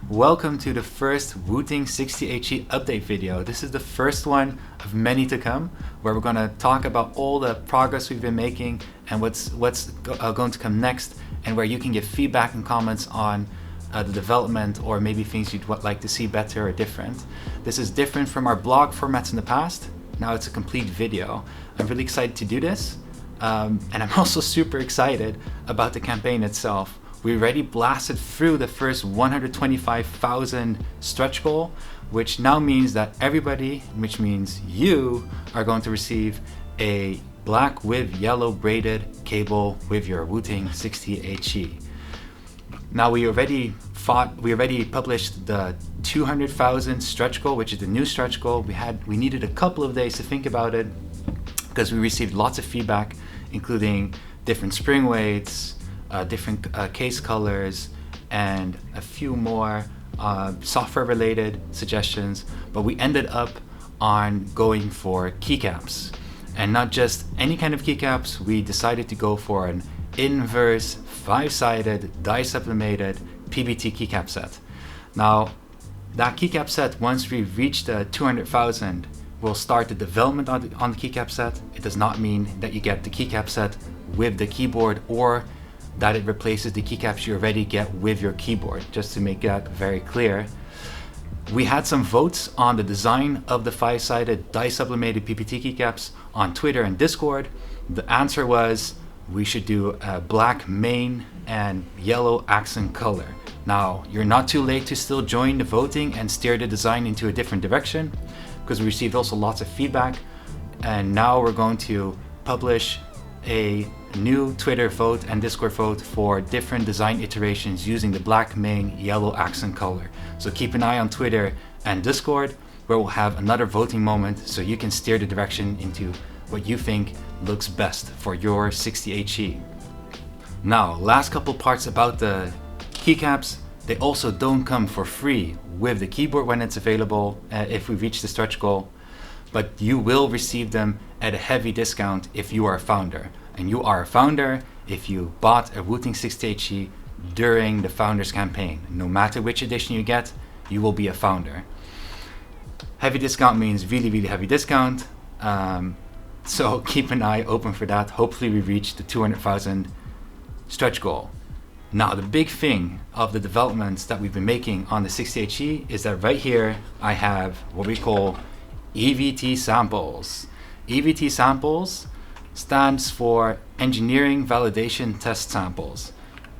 Welcome to the first Wooting 60HE update video. This is the first one of many to come, where we're going to talk about all the progress we've been making and what's going to come next, and where you can give feedback and comments on the development, or maybe things you'd like to see better or different. This is different from our blog formats in the past. Now it's a complete video. I'm really excited to do this, and I'm also super excited about the campaign itself. We already blasted through the first 125,000 stretch goal, which now means that everybody, which means you, are going to receive a black with yellow braided cable with your Wooting 60HE. Now we already published the 200,000 stretch goal, which is the new stretch goal. We needed a couple of days to think about it because we received lots of feedback, including different spring weights, different case colors, and a few more software related suggestions, but we ended up on going for keycaps, and not just any kind of keycaps. We decided to go for an inverse 5-sided die sublimated PBT keycap set. Now that keycap set, once we reach the 200,000, we'll start the development on the keycap set. It does not mean that you get the keycap set with the keyboard, or that it replaces the keycaps you already get with your keyboard, just to make that very clear. We had some votes on the design of the 5-sided die sublimated PPT keycaps on Twitter and Discord. The answer was we should do a black main and yellow accent color. Now, you're not too late to still join the voting and steer the design into a different direction, because we received also lots of feedback, and now we're going to publish a new Twitter vote and Discord vote for different design iterations using the black main, yellow accent color. So keep an eye on Twitter and Discord, where we'll have another voting moment so you can steer the direction into what you think looks best for your 60HE. Now, last couple parts about the keycaps. They also don't come for free with the keyboard when it's available if we reach the stretch goal, but you will receive them at a heavy discount if you are a founder. And you are a founder if you bought a Wooting 60HE during the founders campaign. No matter which edition you get, you will be a founder. Heavy discount means really, really heavy discount. So keep an eye open for that. Hopefully we reach the 200,000 stretch goal. Now, the big thing of the developments that we've been making on the 60HE is that right here I have what we call EVT samples. EVT samples stands for Engineering Validation Test Samples.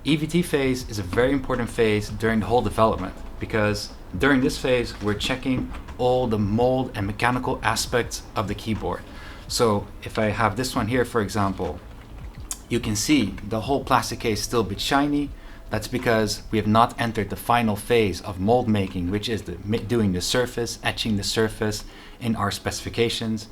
EVT phase is a very important phase during the whole development, because during this phase we're checking all the mold and mechanical aspects of the keyboard. So if I have this one here, for example, you can see the whole plastic case still a bit shiny. That's because we have not entered the final phase of mold making, which is doing the surface, etching the surface in our specifications.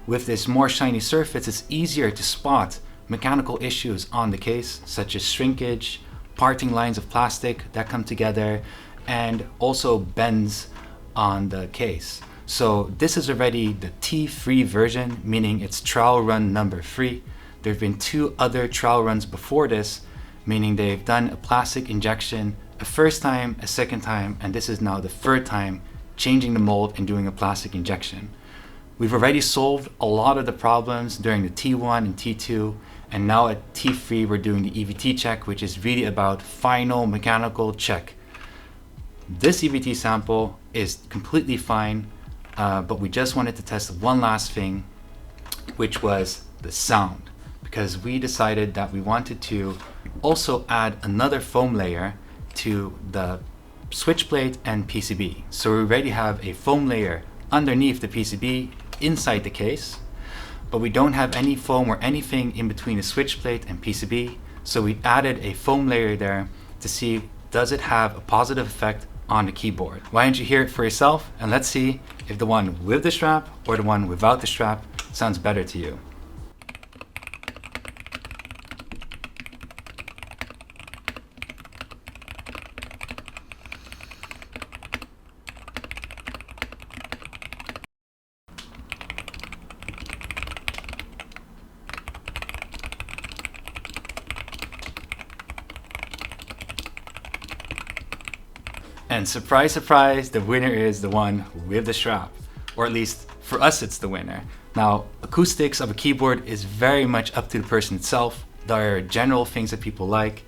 With this more shiny surface, it's easier to spot mechanical issues on the case, such as shrinkage, parting lines of plastic that come together, and also bends on the case. So this is already the T3 version, meaning it's trial run number 3. There have been 2 other trial runs before this, meaning they've done a plastic injection a first time, a second time, and this is now the 3rd time changing the mold and doing a plastic injection. We've already solved a lot of the problems during the T1 and T2, and now at T3 we're doing the EVT check, which is really about final mechanical check. This EVT sample is completely fine, but we just wanted to test one last thing, which was the sound, because we decided that we wanted to also add another foam layer to the switch plate and PCB. So we already have a foam layer underneath the PCB inside the case, but we don't have any foam or anything in between the switch plate and PCB. So we added a foam layer there to see, does it have a positive effect on the keyboard? Why don't you hear it for yourself, and let's see if the one with the strap or the one without the strap sounds better to you. And surprise, surprise, the winner is the one with the strap. Or at least for us, it's the winner. Now, acoustics of a keyboard is very much up to the person itself. There are general things that people like,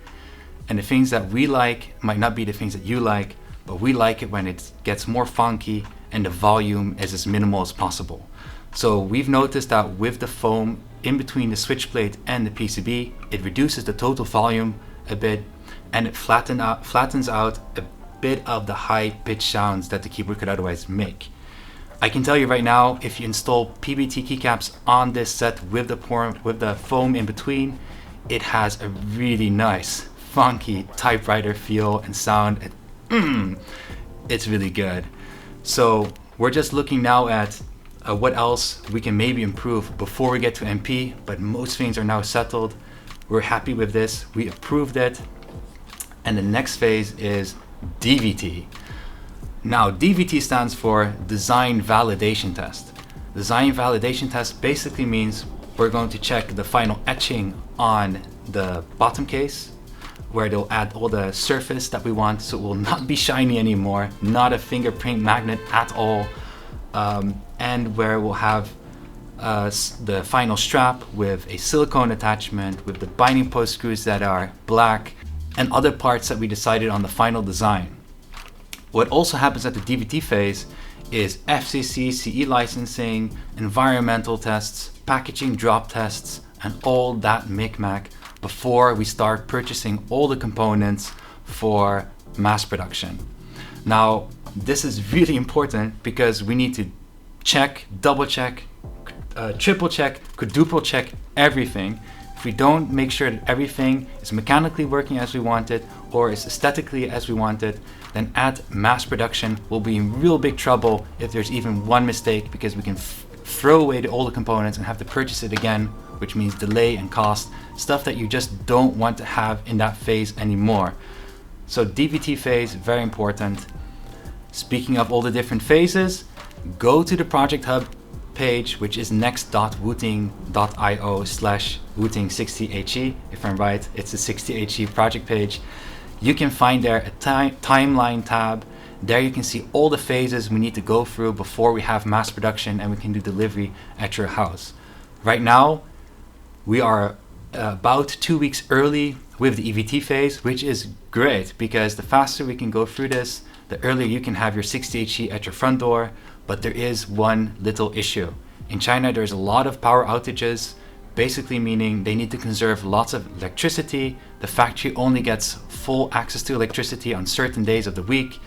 and the things that we like might not be the things that you like, but we like it when it gets more funky and the volume is as minimal as possible. So we've noticed that with the foam in between the switch plate and the PCB, it reduces the total volume a bit, and it flattens out a bit of the high pitch sounds that the keyboard could otherwise make. I can tell you right now, if you install PBT keycaps on this set with the foam in between, it has a really nice, funky typewriter feel and sound. It's really good. So we're just looking now at what else we can maybe improve before we get to MP, but most things are now settled. We're happy with this, we approved it, and the next phase is DVT. Now, DVT stands for Design Validation Test. Design Validation Test basically means we're going to check the final etching on the bottom case, where they'll add all the surface that we want, so it will not be shiny anymore, not a fingerprint magnet at all, and where we'll have the final strap with a silicone attachment, with the binding post screws that are black, and other parts that we decided on the final design. What also happens at the DVT phase is FCC CE licensing, environmental tests, packaging drop tests, and all that micmac before we start purchasing all the components for mass production. Now, this is really important because we need to check, double check, triple check, quadruple check everything. If we don't make sure that everything is mechanically working as we want it or is aesthetically as we want it, then at mass production we'll be in real big trouble if there's even one mistake, because we can throw away all the components and have to purchase it again, which means delay and cost, stuff that you just don't want to have in that phase anymore. So DVT phase, very important. Speaking of all the different phases, go to the Project Hub page, which is next.wooting.io/wooting60he. If I'm right, it's the 60he project page. You can find there a timeline tab. There you can see all the phases we need to go through before we have mass production and we can do delivery at your house. Right now, we are about 2 weeks early with the EVT phase, which is great because the faster we can go through this, the earlier you can have your 60he at your front door. But there is one little issue. In China, there's a lot of power outages, basically meaning they need to conserve lots of electricity. The factory only gets full access to electricity on certain days of the week,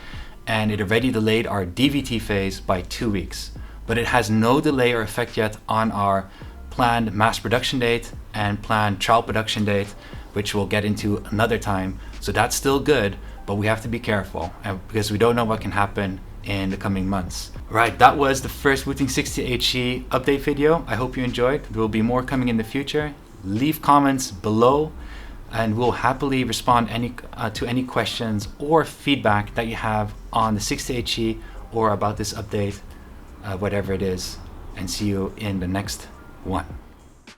and it already delayed our DVT phase by 2 weeks. But it has no delay or effect yet on our planned mass production date and planned trial production date, which we'll get into another time. So that's still good, but we have to be careful because we don't know what can happen in the coming months. Right, that was the first Wooting 60he update video. I hope you enjoyed. There will be more coming in the future. Leave comments below and we'll happily respond to any questions or feedback that you have on the 60he or about this update, whatever it is, and see you in the next one.